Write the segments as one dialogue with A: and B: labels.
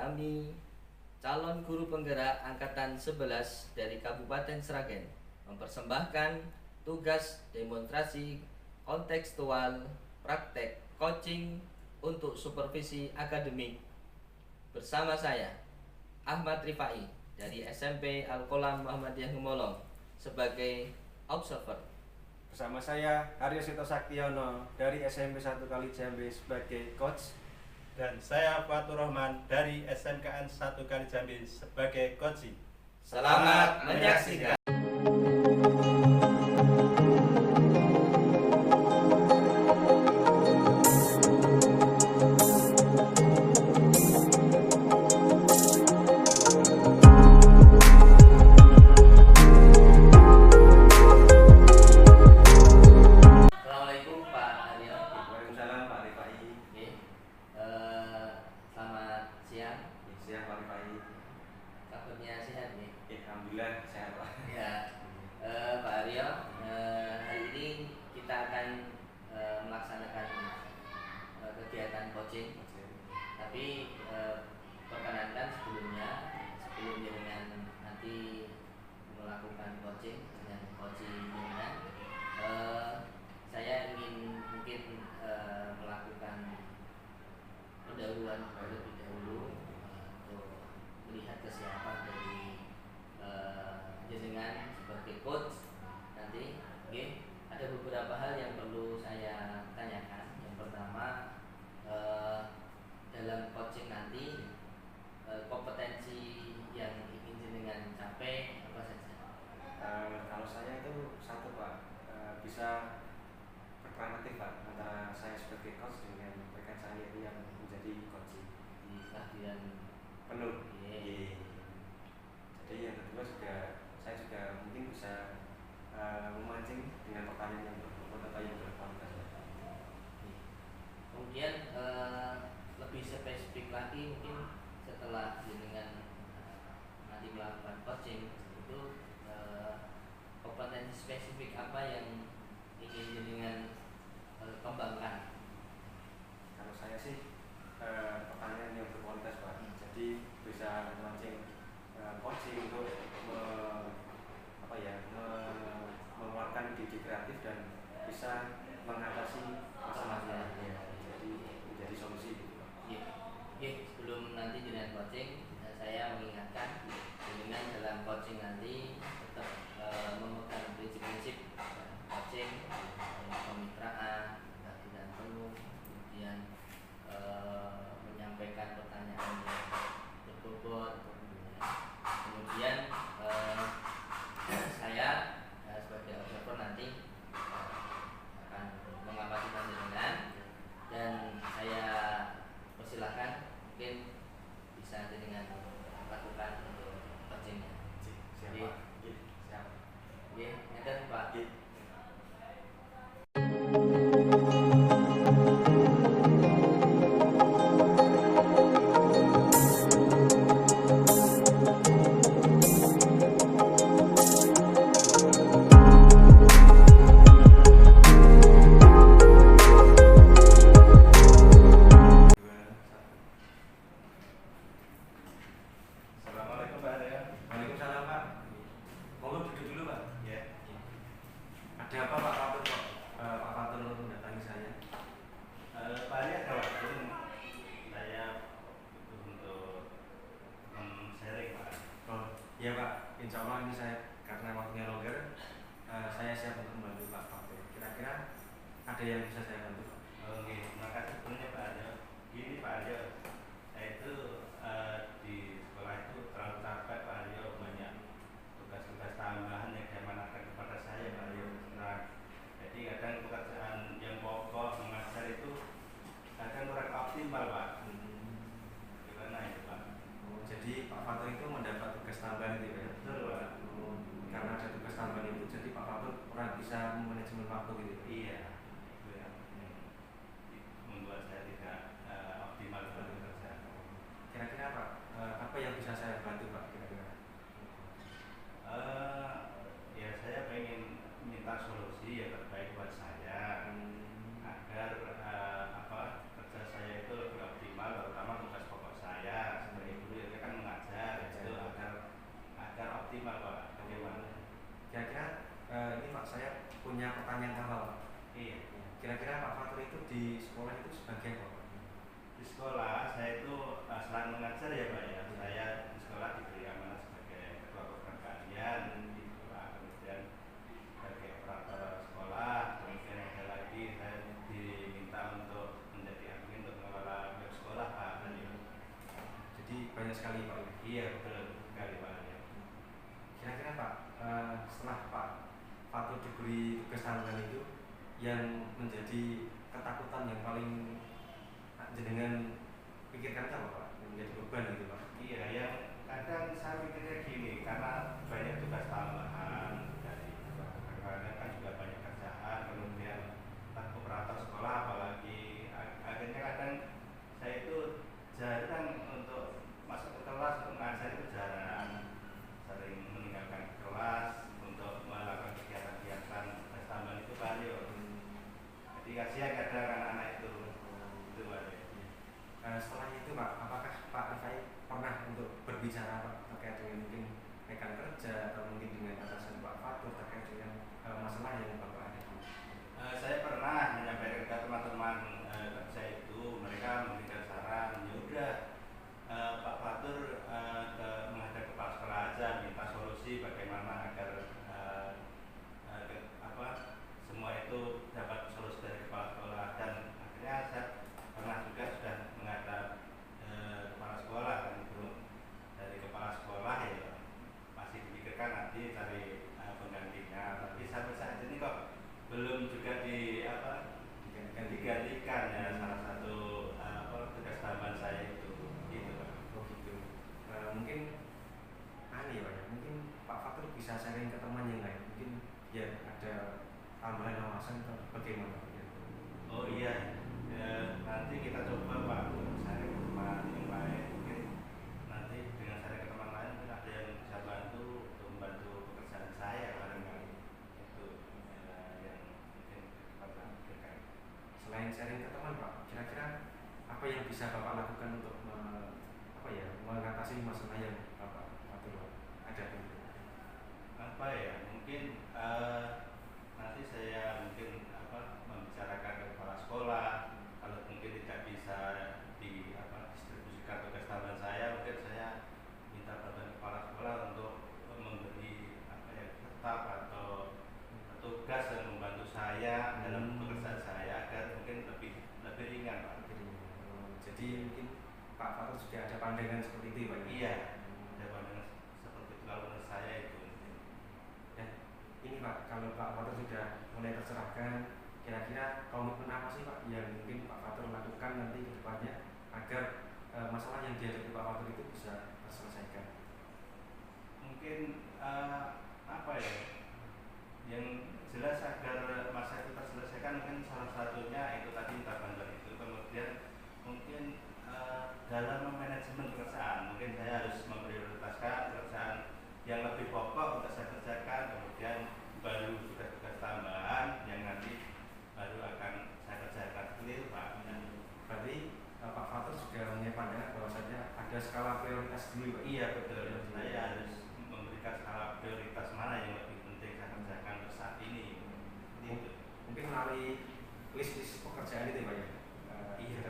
A: Kami calon guru penggerak angkatan 11 dari Kabupaten Sragen mempersembahkan tugas demonstrasi kontekstual praktek coaching untuk supervisi akademik bersama saya Ahmad Rifai dari SMP Al-Qolam Muhammadiyah Gemolong sebagai observer.
B: Bersama saya Aryo Sito Saktiono dari SMP 1 Kali Jambi sebagai coach.
C: Dan saya Fatur Rahman dari SMKN 1 Kali Jambi sebagai coaching.
A: Selamat menyaksikan. Assalamualaikum Pak Aryo.
B: Waalaikumsalam Pak Rifai.
A: Oke. Selamat siang.
B: Siang Pak Rifai.
A: Kabarnya sehat nih?
B: Alhamdulillah sehat Pak.
A: Ya, Pak Aryo, hari ini kita akan melaksanakan kegiatan coaching. Tapi perkenankan sebelum jenengan nanti melakukan coaching dengan coaching jenengan, saya ingin mungkin melakukan pendahuluan terlebih dahulu untuk melihat kesiapan dari jenengan sebagai coach nanti. Oke, ada beberapa hal yang perlu saya tanyakan. Yang pertama, dalam coaching nanti kompetensi yang ingin jenengan capai apa saja?
B: Kalau saya itu satu Pak, bisa berpragmatik Pak antara saya sebagai coach dengan rekan saya itu yang menjadi coaching
A: Di kehadiran
B: penuh.
A: Iya.
B: Jadi yang kedua juga saya juga mungkin bisa memancing dengan pertanyaan yang berbobot atau yang berkualitas.
A: Kemudian lebih spesifik lagi mungkin setelah jenengan nanti melakukan coaching itu kompetensi spesifik apa yang ingin jenengan kembangkan?
B: Kalau saya sih pertanyaan yang berkualitas Pak. Jadi bisa memancing coaching untuk mengeluarkan ide kreatif dan bisa mengatasi masalah-masalah. Jadi menjadi solusi gitu Pak.
A: Iya. Sebelum nanti jenengan coaching, saya mengingatkan jenengan dalam coaching nanti tetap memegang prinsip-prinsip coaching, kemitraan, kehadiran penuh, kemudian menyampaikan pertanyaan yang berbobot, kemudian saya sebagai observer nanti akan mengamati panjenengan dan saya persilahkan mungkin bisa jenengan lakukan untuk coachingnya.
B: Siap
A: Jadi,
B: Pak. Siap.
A: oke, ngeten Pak.
C: Assalamualaikum Pak Aryo.
B: Waalaikumsalam Pak. Monggo duduk dulu Pak.
C: Ya.
B: Ada apa Pak Fatur kok Pak Fatur mendatangi saya?
C: Pak Aryo ada waktu saya untuk sharing Pak.
B: Oh iya Pak, insya Allah ini saya karena waktunya longgar, saya siap untuk membantu Pak Fatur. Kira-kira ada yang bisa saya bantu Pak?
C: Oke, terima kasih sebelumnya Pak Aryo. Gini Pak Aryo, saya itu di sekolah itu terlalu capek Pak Aryo, banyak tugas-tugas tambahan yang diamanahkan kepada saya Pak Aryo. Nah, jadi kadang pekerjaan yang pokok mengajar itu kadang kurang optimal Pak. Gimana itu Pak?
B: Oh, jadi Pak Fatur itu mendapat tugas tambahan itu ya?
C: Betul Pak.
B: Oh, karena ada tugas tambahan itu, jadi Pak Fatur kurang bisa manajemen waktu gitu.
C: Iya, itu yang membuat saya tidak optimal dalam bekerja.
B: Kira-kira Pak, apa yang bisa saya bantu Pak kira-kira?
C: Ya saya pengen minta solusi yang terbaik buat saya agar kerja saya itu lebih optimal, terutama tugas pokok saya sebagai
B: pertanyaan awal Pak.
C: Iya.
B: Kira-kira Pak Fatur itu di sekolah itu sebagai apa Pak?
C: Di sekolah saya itu selain mengajar ya Pak ya, saya di sekolah diberi amanah sebagai ketua program keahlian di sekolah, kemudian sebagai operator sekolah, kemudian ada lagi saya diminta untuk menjadi admin untuk mengelola web sekolah Pak.
B: Jadi banyak sekali Pak.
C: Iya betul sekali Pak.
B: Kira-kira Pak, setelah Pak Fatur diberi tugas tambahan itu, yang menjadi ketakutan yang paling jenengan pikirkan apa Pak? Yang menjadi beban gitu Pak?
C: Iya, yang kadang saya pikirnya gini, karena banyak tugas tambahan dari kadang kan juga banyak kerjaan, kemudian operator sekolah apalagi akhirnya kadang saya itu jarang untuk masuk ke kelas untuk ngajar itu jarang, sering meninggalkan kelas untuk melakukan kegiatan-kegiatan tugas tambahan itu banyak. Jadi kasihan kadang anak-anak itu Pak.
B: Setelah itu Pak, apakah Pak Rifai pernah untuk berbicara Pak terkait dengan mungkin rekan kerja atau mungkin dengan atasan Pak Fatur terkait dengan masalah yang Bapak ada?
C: Saya pernah menyampaikan ke teman-teman kerja itu, mereka memberikan saran, ya udah Pak Fatur menghadap kepala sekolah aja, minta solusi bagaimana agar semua itu dapat solusi dari kepala sekolah, dan akhirnya saya pernah juga sudah menghadap kepala sekolah, dan itu dari kepala sekolah ya masih dipikirkan nanti cari penggantinya, tapi sampai saat ini kok belum juga digantikan ya salah satu tugas tambahan saya itu gitu Pak.
B: Oh gitu. Mungkin ya Pak ya, mungkin Pak Fatur bisa sharing ke teman yang lain, mungkin ya ada tambahan wawasan atau bagaimana Pak ya?
C: Oh iya, nanti kita coba Pak untuk sharing ke teman yang lain, mungkin nanti dengan sharing ke teman lain mungkin ada yang bisa bantu untuk membantu pekerjaan saya barangkali itu yang mungkin Bapak pikirkan.
B: Selain sharing ke teman Pak, kira-kira apa yang bisa Bapak lakukan untuk mengatasi masalah yang Bapak hadapi?
C: Apa ya, mungkin nanti saya mungkin membicarakan ke kepala sekolah, kalau mungkin tidak bisa distribusikan tugas tambahan saya, mungkin saya minta bantuan kepala sekolah untuk memberi tetap atau tugas yang membantu saya dalam pekerjaan saya agar mungkin lebih ringan Pak.
B: Jadi mungkin Pak Fatur juga ada pandangan seperti itu Pak?
C: Iya, ada pandangan seperti itu kalau menurut saya itu.
B: Ya, ini Pak, kalau Pak Fatur sudah mulai tercerahkan, kira-kira komitmen apa sih Pak yang mungkin Pak Fatur lakukan nanti ke depannya agar masalah yang dihadapi Pak Fatur itu bisa terselesaikan?
C: Mungkin yang jelas agar masalah itu terselesaikan, mungkin salah satunya itu tadi minta bantuan itu, kemudian mungkin dalam manajemen pekerjaan mungkin saya harus memprioritaskan pekerjaan yang lebih pokok untuk saya kerjakan, kemudian baru tugas-tugas tambahan yang nanti baru akan saya kerjakan. Seperti itu Pak.
B: Berarti Pak Fatur juga punya pandangan bahwasanya ada skala prioritas dulu Pak?
C: Iya betul, saya harus memberikan skala prioritas mana yang lebih penting saya kerjakan untuk saat ini.
B: Mungkin melalui list pekerjaan itu Pak ya?
C: Iya,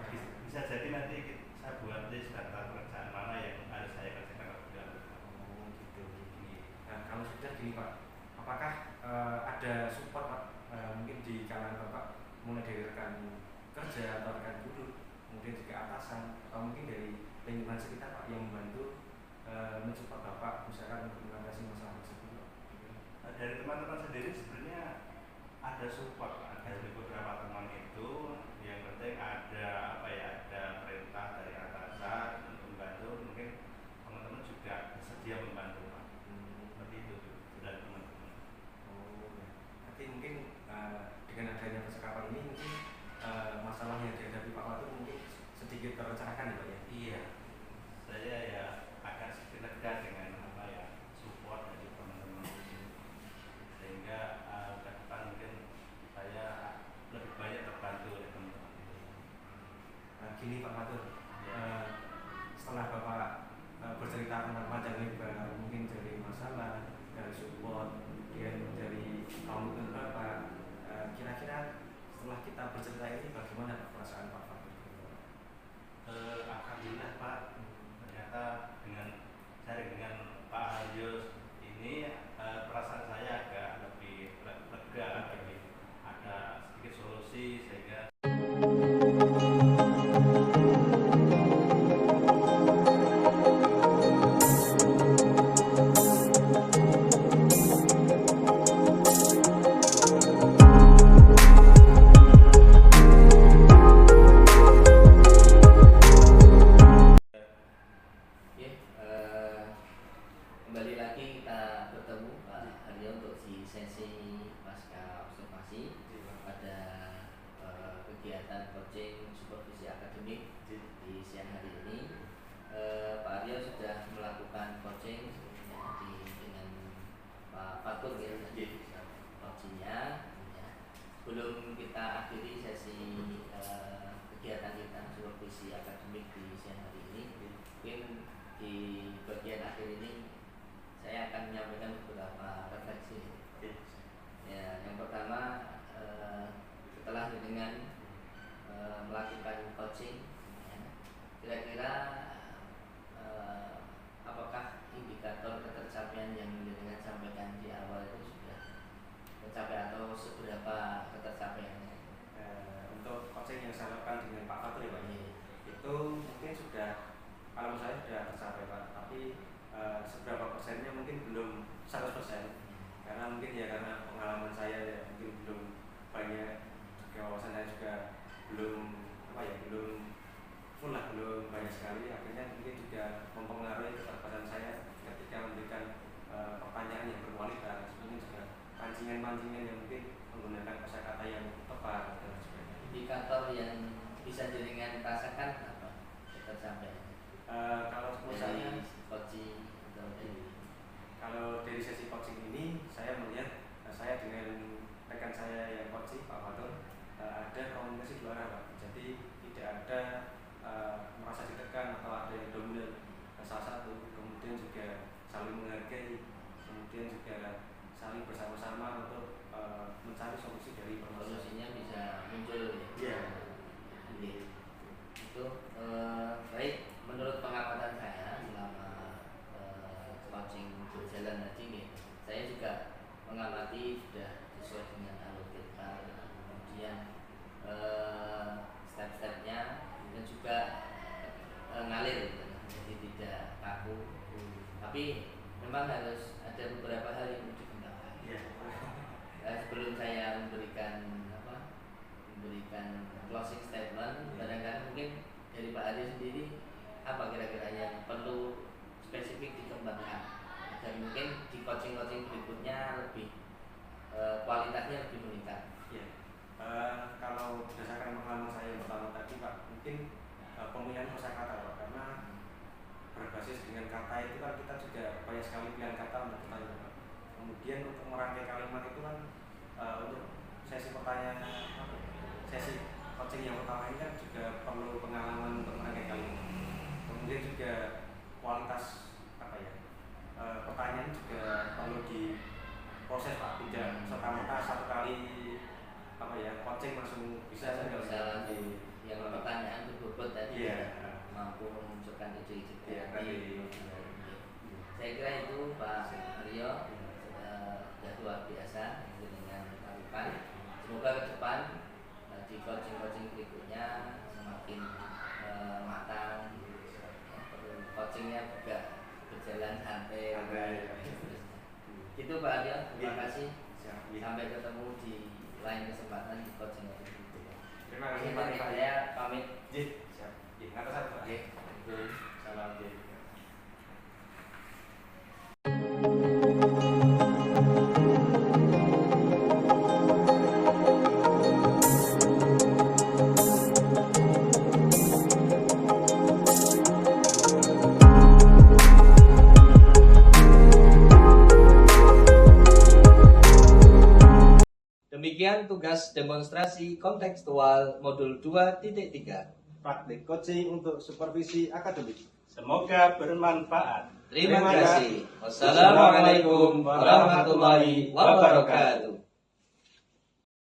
C: bisa jadi nanti saya buat list daftar pekerjaan mana yang harus saya kerjakan lebih dahulu.
B: Oh gitu. Nah kalau sudah gini Pak, apakah ada support Pak mungkin di kalangan Bapak, mulai dari rekan kerja atau rekan guru, kemudian juga atasan atau mungkin dari lingkungan sekitar Pak yang membantu mensupport Bapak misalkan untuk mengatasi masalah tersebut Pak?
C: Dari teman-teman sendiri sebenarnya ada support, ada dari beberapa teman itu, yang penting ada ada perintah dari atasan untuk membantu, mungkin teman-teman juga bersedia membantu Pak. Seperti itu dari teman-teman.
B: Oh ya. Tapi mungkin dengan adanya percakapan ini mungkin masalah yang dihadapi Pak Fatur mungkin sedikit tercerahkan ya Pak ya?
C: Iya, saya ya agak sedikit lega dengan support dari teman-teman, sehingga ke depan mungkin saya lebih banyak terbantu oleh teman-teman itu.
B: Gini Pak Fatur, setelah Bapak bercerita tentang panjang lebar mungkin dari masalah, dari support, dari komitmen Bapak,
A: di sesi pasca observasi pada kegiatan coaching supervisi akademik di siang hari ini. Pak Aryo sudah melakukan coaching dengan Pak Fatur ya, coachingnya. Sebelum kita akhiri sesi kegiatan kita supervisi akademik di siang hari ini, mungkin di bagian akhir ini saya akan menyampaikan beberapa refleksi. Ya, yang pertama, setelah dengan melakukan coaching, ya, kira-kira apakah indikator ketercapaian yang dengan sampaikan di awal itu sudah tercapai atau seberapa ketercapaiannya?
B: Untuk coaching yang saya lakukan dengan Pak Fatur ya Pak, itu mungkin sudah, kalau saya sudah tercapai Pak, tapi seberapa persennya mungkin belum 100%, karena mungkin ya karena pengalaman saya ya mungkin belum banyak, juga wawasan saya juga belum belum full lah, belum banyak sekali, akhirnya mungkin juga mempengaruhi keterbatasan saya ketika memberikan pertanyaan yang berkualitas, mungkin juga pancingan-pancingan yang mungkin menggunakan kosakata yang tepat dan sebagainya.
A: Indikator yang bisa jenengan rasakan apa ketercapaiannya?
B: Kalau misalnya
A: coaching
B: kalau dari sesi coaching ini saya melihat saya dengan rekan saya yang coaching Pak Fatur ada komunikasi dua arah Pak. Jadi tidak ada merasa ditekan atau ada yang dominan salah satu, kemudian juga saling menghargai, kemudian juga saling bersama-sama untuk mencari solusi dari permasalahan.
A: Solusinya bisa muncul
B: ya.
A: Itu baik, menurut pengamatan saya selama coaching berjalan tadi nih, saya juga mengamati sudah sesuai dengan alur kita, kemudian step-stepnya dan juga ngalir, jadi tidak kaku. Tapi memang harus ada beberapa hal yang dikembangkan. Sebelum saya memberikan closing statement, barangkali mungkin dari Pak Adi sendiri apa kira-kira yang perlu spesifik dikembangkan dan mungkin di coaching berikutnya lebih kualitasnya lebih meningkat.
B: Kalau berdasarkan pengalaman saya yang pertama tadi Pak, mungkin pemilihan kosakata Pak, karena berbasis dengan kata itu kan kita juga banyak sekali pilihan kata untuk bertanya Pak. Kemudian untuk merangkai kalimat itu kan untuk sesi pertanyaan, sesi coaching yang pertama ini kan juga perlu pengalaman untuk merangkai kalimat. Kemudian juga kualitas pertanyaan juga perlu diproses Pak, tidak serta-merta satu kali coaching langsung bisa
A: saja yang pertanyaan berbobot tadi mampu memunculkan ide-ide kreatif. Saya kira itu Pak Aryo sudah luar biasa dengan lakukan. Semoga ke depan di coaching berikutnya semakin matang, coachingnya juga berjalan santai. Itu Pak Aryo, terima kasih. Sampai ketemu di lain kesempatan di coaching berikutnya.
B: Terima kasih Pak.
A: Saya pamit.
B: Siap. Atas Pak. Salam.
A: Demikian tugas demonstrasi kontekstual modul 2.3
D: praktik coaching untuk supervisi akademik.
C: Semoga bermanfaat.
A: Terima kasih. Wassalamualaikum warahmatullahi wabarakatuh.